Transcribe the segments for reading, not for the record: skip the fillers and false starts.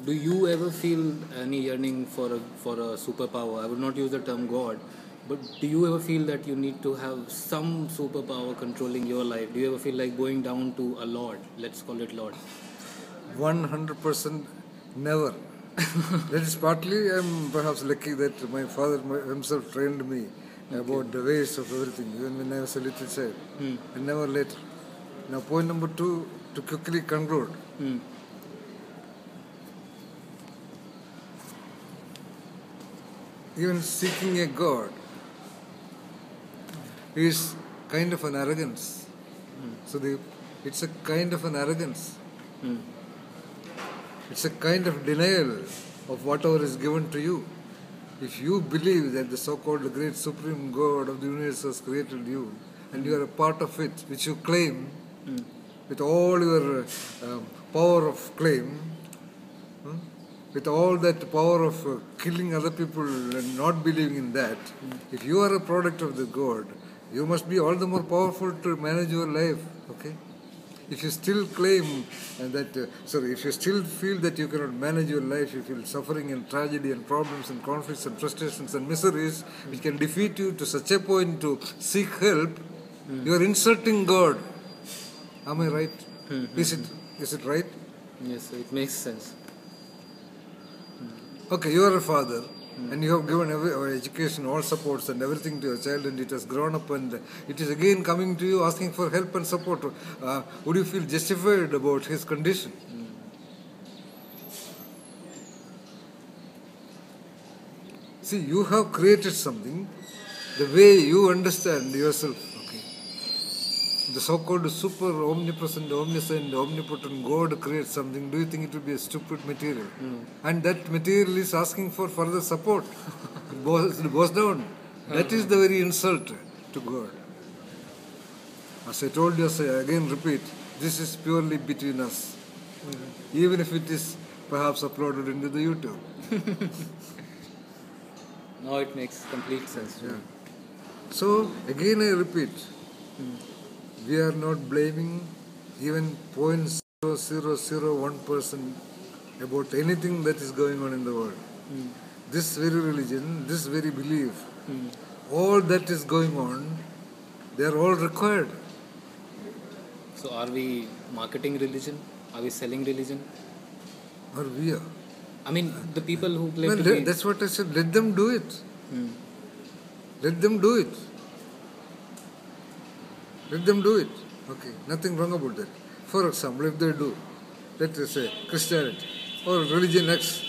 do you ever feel any yearning for a superpower? I would not use the term God, but do you ever feel that you need to have some superpower controlling your life? Do you ever feel like going down to a Lord? Let's call it Lord. 100% never. That is partly I'm perhaps lucky that my father himself trained me about the ways of everything, even when I was a little child, and never later. Now, point number 2, to quickly conclude. Even seeking a God is kind of an arrogance. So it's a kind of an arrogance. It's a kind of denial of whatever is given to you. If you believe that the so-called great supreme God of the universe has created you, and you are a part of it, which you claim with all your power of claim, with all that power of killing other people and not believing in that, if you are a product of the God, you must be all the more powerful to manage your life, okay? If you still claim if you still feel that you cannot manage your life, you feel suffering and tragedy and problems and conflicts and frustrations and miseries, which can defeat you to such a point to seek help, you are insulting God. Am I right? Is it right? Yes, it makes sense. Okay, you are a father and you have given education, all supports and everything to your child, and it has grown up and it is again coming to you asking for help and support. Would you feel justified about his condition? See, you have created something the way you understand yourself. The so-called super omnipresent, omniscient, omnipotent God creates something. Do you think it will be a stupid material? And that material is asking for further support. It goes down. That is the very insult to God. As I told you, as I again repeat, this is purely between us. Even if it is perhaps uploaded into the YouTube. Now it makes complete sense. Yeah. So, again I repeat, we are not blaming even 0.0001% about anything that is going on in the world. This very religion, this very belief, all that is going on, they are all required. So are we marketing religion? Are we selling religion? Or we are. I mean, the people who claim to be... That's what I said. Let them do it. Let them do it. Let them do it. Okay, nothing wrong about that. For example, if they do, let us say Christianity or religion X,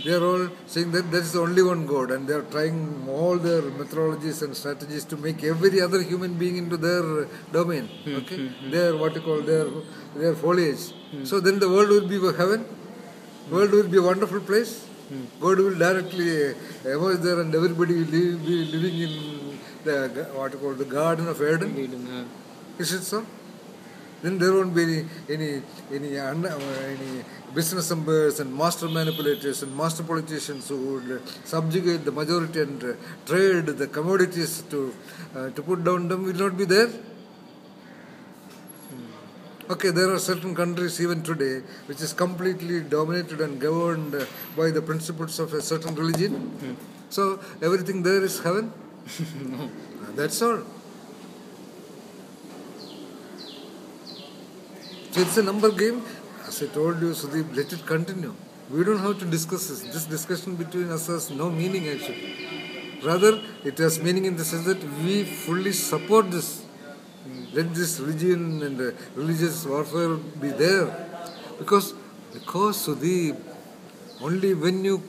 they are all saying that there is only one God, and they are trying all their methodologies and strategies to make every other human being into their domain. Okay, their what you call their foliage. So then the world will be heaven. World will be a wonderful place. God will directly emerge there, and everybody will be living in the what you call the Garden of Eden. Is it so? Then there won't be any business empires and master manipulators and master politicians who would subjugate the majority and trade the commodities to put down them. Will not be there. Okay, there are certain countries even today which is completely dominated and governed by the principles of a certain religion. So everything there is heaven. No. That's all. So it's a number game. As I told you, Sudeep, let it continue. We don't have to discuss this. This discussion between us has no meaning actually. Rather, it has meaning in the sense that we fully support this. Let this religion and religious warfare be there. Because Sudeep, only when you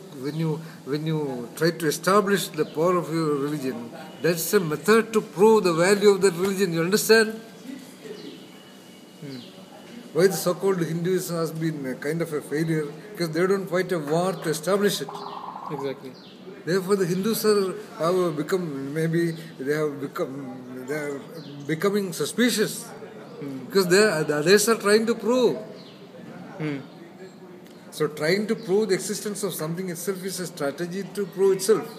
try to establish the power of your religion, that's a method to prove the value of that religion. You understand? Why the so-called Hinduism has been a kind of a failure? Because they don't fight a war to establish it. Exactly. Therefore, the Hindus have becoming suspicious because the others are trying to prove. So, trying to prove the existence of something itself is a strategy to prove itself.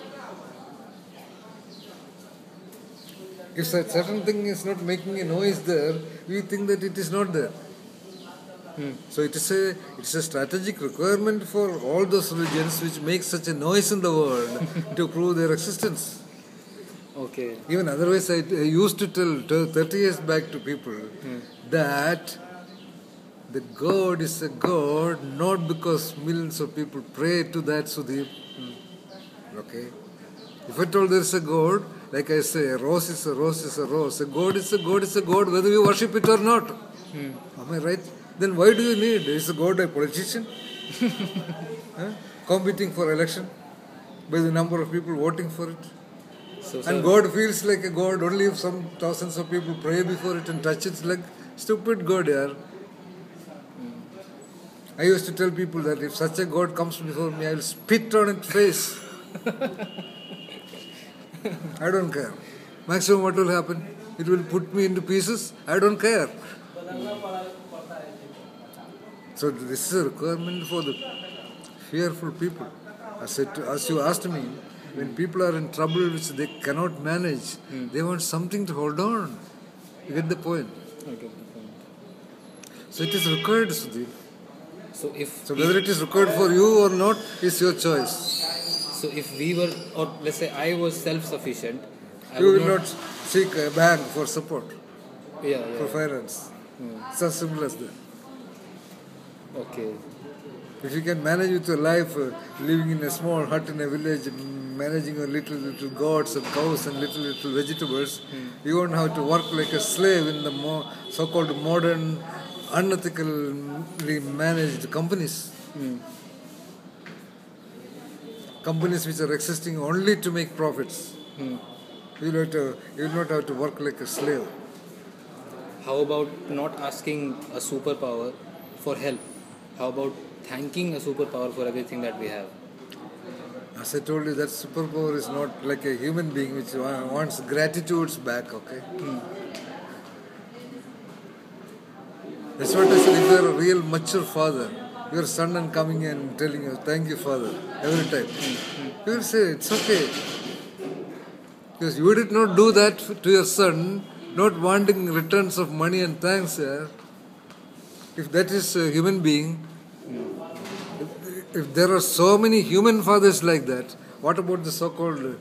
If a certain thing is not making a noise there, we think that it is not there. So it's a strategic requirement for all those religions which make such a noise in the world to prove their existence. Okay. Even otherwise, I used to tell 30 years back to people that the God is a God not because millions of people pray to that Sudhir. Okay. If at all there is a God, like I say, a rose is a rose is a rose. A God is a God is a God, whether you worship it or not. Am I right? Then why do you need? Is a God a politician? Competing for election by the number of people voting for it? So, And God feels like a God only if some thousands of people pray before it and touch its leg. Stupid God, yaar. I used to tell people that if such a God comes before me, I will spit on its face. I don't care. Maximum what will happen? It will put me into pieces. I don't care. So this is a requirement for the fearful people. As you asked me, when people are in trouble which they cannot manage, they want something to hold on. You get the point? I get the point. So it is required, Sudhir. So Whether it is required for you or not is your choice. So if we were, or let's say I was self-sufficient, You will not seek a bank for support, for finance. It's as simple as that. Okay. If you can manage with your life, living in a small hut in a village, managing your little goats and cows and little vegetables, you won't have to work like a slave in the so-called modern, unethically managed companies. Companies which are existing only to make profits. You will not have to work like a slave. How about not asking a superpower for help? How about thanking a superpower for everything that we have? As I told you, that superpower is not like a human being which wants gratitudes back, okay? That's what I said. If you are a real mature father, your son and coming and telling you, thank you, father, every time, you will say, it's okay. Because you did not do that to your son, not wanting returns of money and thanks. If that is a human being, if there are so many human fathers like that, what about the so-called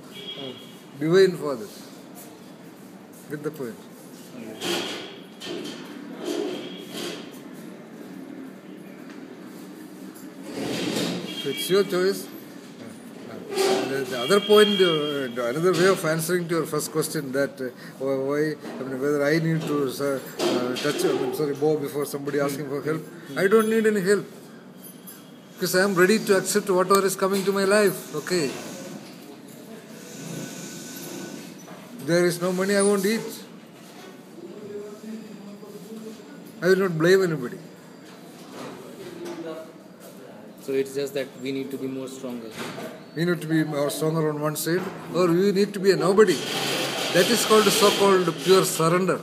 divine fathers? Get the point? So it's your choice. The other point, another way of answering to your first question, that whether I need to bow before somebody asking for help. I don't need any help. Because I am ready to accept whatever is coming to my life. Okay. If there is no money, I won't eat. I will not blame anybody. So it's just that we need to be more stronger. We need to be more stronger on one side, or we need to be a nobody. That is called so-called pure surrender.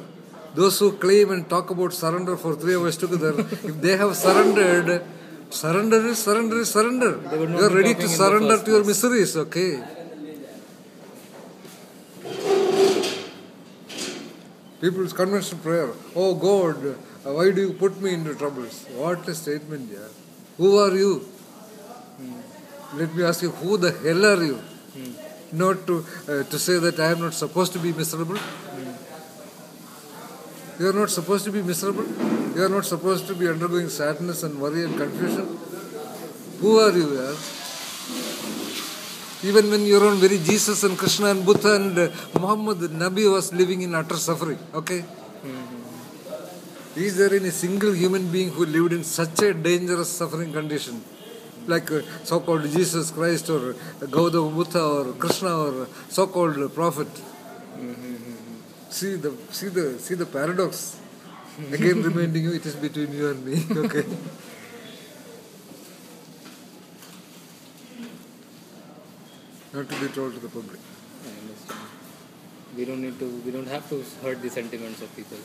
Those who claim and talk about surrender for 3 hours together, if they have surrendered, surrender is surrender. You are ready to surrender to your miseries, okay? People's conventional prayer, oh God, why do you put me into troubles? What a statement, yeah. Who are you? Let me ask you, who the hell are you? Not to say that I am not supposed to be miserable. You are not supposed to be miserable. You are not supposed to be undergoing sadness and worry and confusion. Who are you, yaar? Even when your own very Jesus and Krishna and Buddha and Muhammad, the Nabi was living in utter suffering. Okay? Is there any single human being who lived in such a dangerous suffering condition? Like so-called Jesus Christ or Gautama Buddha or Krishna or so-called prophet. See the paradox. Again reminding you, it is between you and me. Okay. Not to be told to the public. I understand. We don't have to hurt the sentiments of people.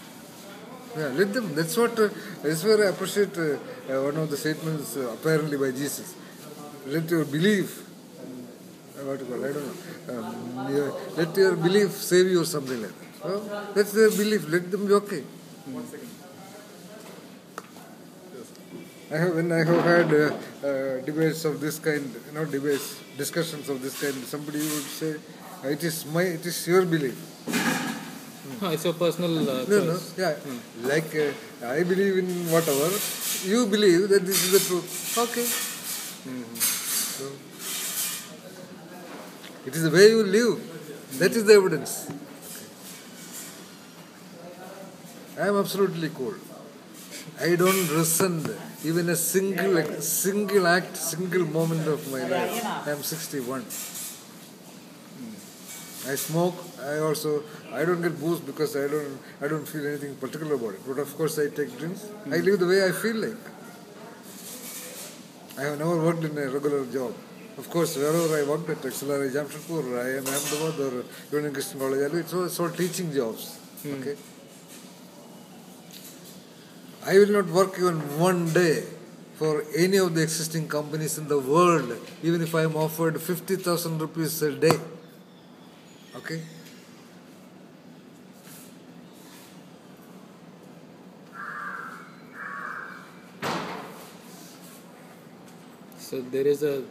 Yeah, let them. That's where I appreciate one of the statements apparently by Jesus. Let your belief, what to call, I don't know. Let your belief save you or something like that. So that's their belief. Let them be okay. 1 second. Yes. When I have had debates of this kind, discussions of this kind, somebody would say, it is your belief. No, it's your personal No, choice. yeah. Like I believe in whatever, you believe that this is the truth. Okay. So, it is the way you live. That is the evidence. I am absolutely cool. I don't resent even a single act, single moment of my life. I am 61. I smoke. I don't get booze because I don't feel anything particular about it. But of course I take drinks. I live the way I feel like. I have never worked in a regular job. Of course, wherever I worked at XLRI Jamshedpur, IIM Ahmedabad or Union Christian College, it's all teaching jobs. Okay. I will not work even one day for any of the existing companies in the world, even if I am offered 50,000 rupees a day. Okay? So there is a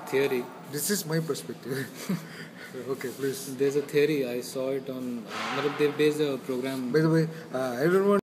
theory. This is my perspective. Okay, please. There's a theory. I saw it on. There's a program. By the way, I don't want